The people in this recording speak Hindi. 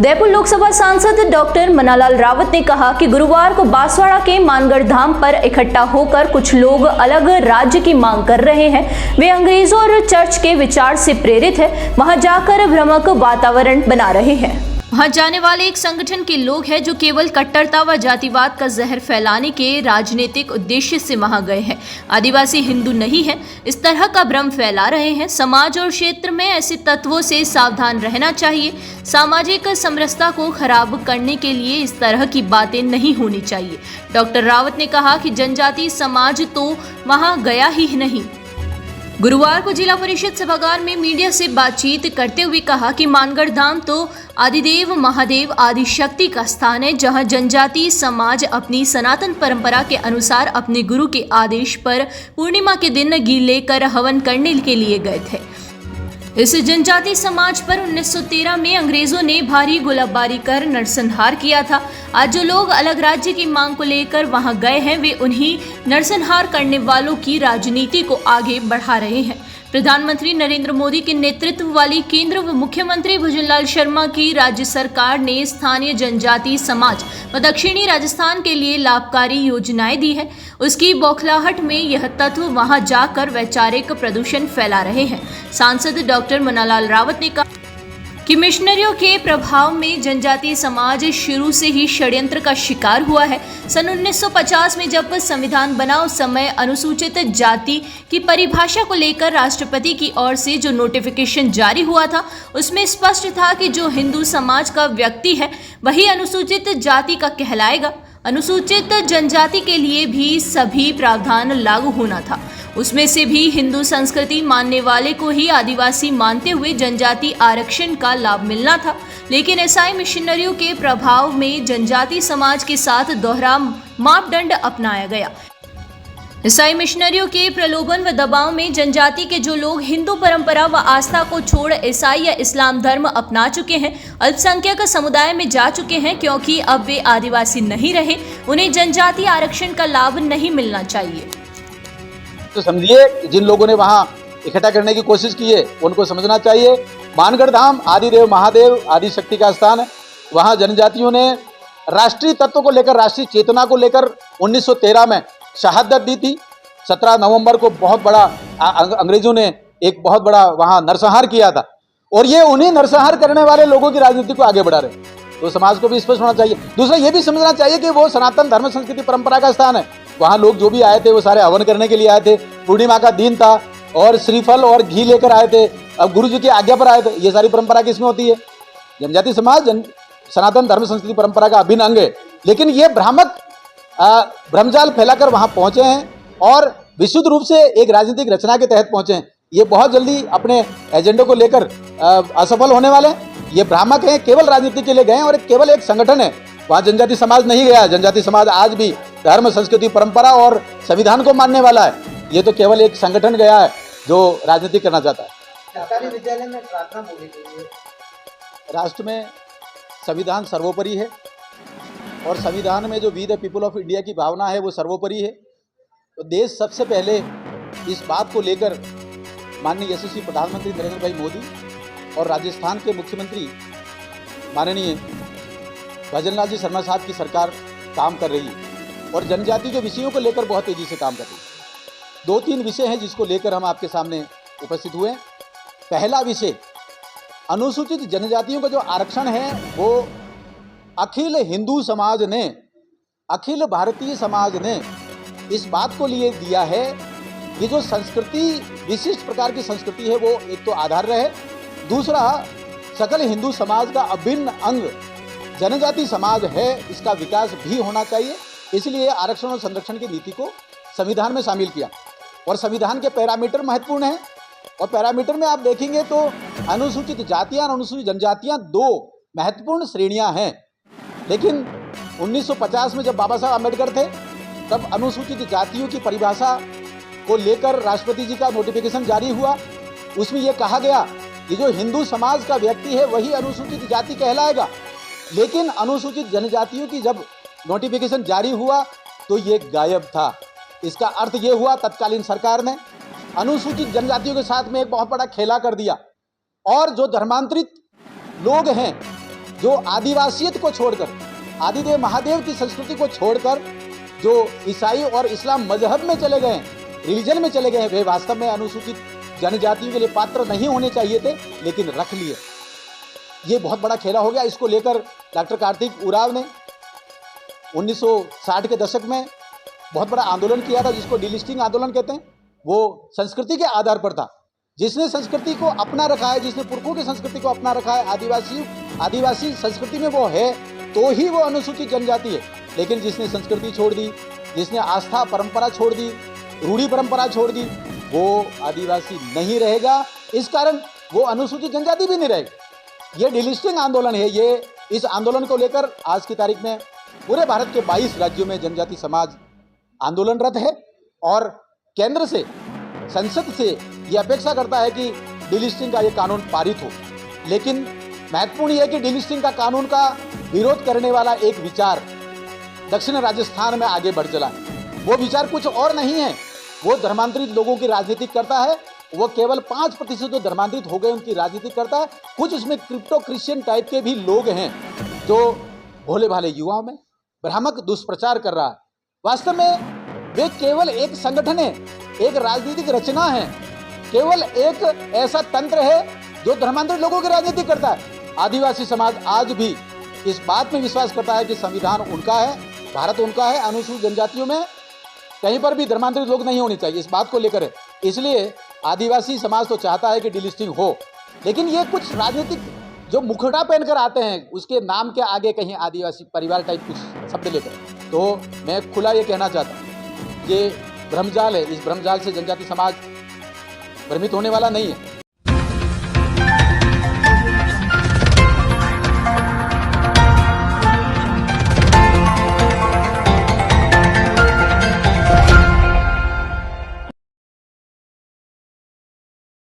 उदयपुर लोकसभा सांसद डॉक्टर मन्नालाल रावत ने कहा कि गुरुवार को बांसवाड़ा के मानगढ़ धाम पर इकट्ठा होकर कुछ लोग अलग राज्य की मांग कर रहे हैं। वे अंग्रेजों और चर्च के विचार से प्रेरित है, वहां जाकर भ्रामक वातावरण बना रहे हैं। वहां जाने वाले एक संगठन के लोग हैं जो केवल कट्टरता व जातिवाद का जहर फैलाने के राजनीतिक उद्देश्य से वहां गए हैं। आदिवासी हिंदू नहीं है, इस तरह का भ्रम फैला रहे हैं। समाज और क्षेत्र में ऐसे तत्वों से सावधान रहना चाहिए। सामाजिक समरसता को खराब करने के लिए इस तरह की बातें नहीं होनी चाहिए। डॉक्टर रावत ने कहा कि जनजातीय समाज तो वहां गया ही नहीं। गुरुवार को जिला परिषद सभागार में मीडिया से बातचीत करते हुए कहा कि मानगढ़ धाम तो आदिदेव महादेव आदिशक्ति का स्थान है, जहां जनजातीय समाज अपनी सनातन परंपरा के अनुसार अपने गुरु के आदेश पर पूर्णिमा के दिन घी लेकर हवन करने के लिए गए थे। इस जनजातीय समाज पर 1913 में अंग्रेजों ने भारी गोलाबारी कर नरसंहार किया था। आज जो लोग अलग राज्य की मांग को लेकर वहां गए हैं, वे उन्हीं नरसंहार करने वालों की राजनीति को आगे बढ़ा रहे हैं। प्रधानमंत्री नरेंद्र मोदी के नेतृत्व वाली केंद्र व मुख्यमंत्री भजनलाल शर्मा की राज्य सरकार ने स्थानीय जनजातीय समाज व दक्षिणी राजस्थान के लिए लाभकारी योजनाएं दी है। उसकी बौखलाहट में यह तत्व वहां जाकर वैचारिक प्रदूषण फैला रहे हैं। सांसद डॉक्टर मन्नालाल रावत ने कहा कि मिशनरियों के प्रभाव में जनजातीय समाज शुरू से ही षड्यंत्र का शिकार हुआ है। सन 1950 में जब संविधान बना, उस समय अनुसूचित जाति की परिभाषा को लेकर राष्ट्रपति की ओर से जो नोटिफिकेशन जारी हुआ था, उसमें स्पष्ट था कि जो हिंदू समाज का व्यक्ति है वही अनुसूचित जाति का कहलाएगा। अनुसूचित जनजाति के लिए भी सभी प्रावधान लागू होना था। उसमें से भी हिंदू संस्कृति मानने वाले को ही आदिवासी मानते हुए जनजाति आरक्षण का लाभ मिलना था। लेकिन ईसाई मिशनरियों के प्रभाव में जनजाति समाज के साथ दोहरा मापदंड अपनाया गया। ईसाई मिशनरियों के प्रलोभन व दबाव में जनजाति के जो लोग हिंदू परंपरा व आस्था को छोड़ ईसाई या इस्लाम धर्म अपना चुके हैं, अल्पसंख्यक समुदाय में जा चुके हैं, क्योंकि अब वे आदिवासी नहीं रहे, उन्हें जनजाति आरक्षण का लाभ नहीं मिलना चाहिए। तो समझिए, जिन लोगों ने वहां इकट्ठा करने की कोशिश की है उनको समझना चाहिए, मानगढ़ धाम आदिदेव महादेव आदिशक्ति का स्थान है। वहां जनजातियों ने राष्ट्रीय तत्व को लेकर, राष्ट्रीय चेतना को लेकर 1913 में शहादत दी थी। 17 नवंबर को बहुत बड़ा अंग्रेजों ने एक बहुत बड़ा वहां नरसंहार किया था, और ये उन्हीं नरसंहार करने वाले लोगों की राजनीति को आगे बढ़ा रहे। तो समाज को भी स्पष्ट होना चाहिए। दूसरा ये भी समझना चाहिए कि वो सनातन धर्म संस्कृति परंपरा का स्थान है। वहां लोग जो भी आए थे वो सारे हवन करने के लिए आए थे। पूर्णिमा का दिन था और श्रीफल और घी लेकर आए थे। अब गुरु जी की आज्ञा पर आए थे। ये सारी परंपरा किसमें होती है? जनजाति समाज सनातन धर्म संस्कृति परंपरा का अभिन्न अंग है। लेकिन ये भ्रामक भ्रमजाल फैलाकर वहां पहुंचे हैं और विशुद्ध रूप से एक राजनीतिक रचना के तहत पहुंचे हैं। ये बहुत जल्दी अपने एजेंडे को लेकर असफल होने वाले हैं। ये भ्रामक हैं, केवल राजनीति के लिए गए हैं और केवल एक संगठन है। वहां जनजाति समाज नहीं गया। जनजाति समाज आज भी धर्म संस्कृति परंपरा और संविधान को मानने वाला है। ये तो केवल एक संगठन गया है जो राजनीति करना चाहता है। सरकारी विद्यालय में प्रार्थना बोली गई है। राष्ट्र में संविधान सर्वोपरि है और संविधान में जो we the people of India की भावना है वो सर्वोपरि है। तो देश सबसे पहले इस बात को लेकर माननीय यशस्वी प्रधानमंत्री नरेंद्र भाई मोदी और राजस्थान के मुख्यमंत्री माननीय भजनलाल जी शर्मा साहब की सरकार काम कर रही है और जनजाति के विषयों को लेकर बहुत तेजी से काम कर रही है। 2-3 विषय हैं जिसको लेकर हम आपके सामने उपस्थित हुए। पहला विषय, अनुसूचित जनजातियों का जो आरक्षण है वो अखिल हिंदू समाज ने, अखिल भारतीय समाज ने इस बात को लिए दिया है कि जो संस्कृति, विशिष्ट प्रकार की संस्कृति है वो एक तो आधार रहे, दूसरा सकल हिंदू समाज का अभिन्न अंग जनजाति समाज है, इसका विकास भी होना चाहिए। इसलिए आरक्षण और संरक्षण की नीति को संविधान में शामिल किया और संविधान के पैरामीटर महत्वपूर्ण हैं। और पैरामीटर में आप देखेंगे तो अनुसूचित जातियां और अनुसूचित जनजातियां 2 महत्वपूर्ण श्रेणियां हैं। लेकिन 1950 में जब बाबा साहब अम्बेडकर थे तब अनुसूचित जातियों की परिभाषा को लेकर राष्ट्रपति जी का नोटिफिकेशन जारी हुआ। उसमें यह कहा गया कि जो हिंदू समाज का व्यक्ति है वही अनुसूचित जाति कहलाएगा। लेकिन अनुसूचित जनजातियों की जब नोटिफिकेशन जारी हुआ तो ये गायब था। इसका अर्थ ये हुआ तत्कालीन सरकार ने अनुसूचित जनजातियों के साथ में एक बहुत बड़ा खेला कर दिया और जो धर्मांतरित लोग हैं, जो आदिवासियत को छोड़कर, आदिदेव महादेव की संस्कृति को छोड़कर जो ईसाई और इस्लाम मजहब में चले गए, रिलीजन में चले गए, वे वास्तव में अनुसूचित जनजातियों के लिए पात्र नहीं होने चाहिए थे, लेकिन रख लिए। ये बहुत बड़ा खेला हो गया। इसको लेकर डॉक्टर कार्तिक उरांव ने 1960 के दशक में बहुत बड़ा आंदोलन किया था, जिसको डिलिस्टिंग आंदोलन कहते हैं। वो संस्कृति के आधार पर था। जिसने संस्कृति को अपना रखा है, जिसने पुरखों की संस्कृति को अपना रखा है, आदिवासी संस्कृति में वो है, तो ही वो अनुसूचित जनजाति है। लेकिन जिसने संस्कृति छोड़ दी, जिसने आस्था परंपरा छोड़ दी, रूढ़ी परंपरा छोड़ दी, वो आदिवासी नहीं रहेगा। इस कारण वो अनुसूचित जनजाति भी नहीं रहेगी। ये डिलिस्टिंग आंदोलन है। ये इस आंदोलन को लेकर आज की तारीख में पूरे भारत के 22 राज्यों में जनजाति समाज आंदोलनरत है और केंद्र से, संसद से ये अपेक्षा करता है कि डिलिस्टिंग का ये कानून पारित हो। लेकिन महत्वपूर्ण यह है कि डिलिस्टिंग का कानून का विरोध करने वाला एक विचार दक्षिण राजस्थान में आगे बढ़ चला है। वो विचार कुछ और नहीं है, वो धर्मांतरित लोगों की राजनीति करता है। वो केवल 5% जो धर्मांतरित हो गए उनकी राजनीति करता है। कुछ उसमें क्रिप्टो क्रिश्चियन टाइप के भी लोग हैं जो भोले भाले युवाओं में भ्रामक दुष्प्रचार कर रहा है। वास्तव में वे केवल एक संगठन है, एक राजनीतिक रचना है, केवल एक ऐसा तंत्र है जो धर्मांतरित लोगों की राजनीति करता है। आदिवासी समाज आज भी इस बात में विश्वास करता है कि संविधान उनका है, भारत उनका है, अनुसूचित जनजातियों में कहीं पर भी धर्मांतरित लोग नहीं होने चाहिए, इस बात को लेकर है। इसलिए आदिवासी समाज तो चाहता है कि डिलिस्टिंग हो, लेकिन ये कुछ राजनीतिक जो मुखड़ा पहनकर आते हैं, उसके नाम के आगे कहीं आदिवासी परिवार टाइप कुछ शब्द लेकर। तो मैं खुला ये कहना चाहता हूँ, ये भ्रमजाल है। इस भ्रमजाल से जनजाति समाज भ्रमित होने वाला नहीं है।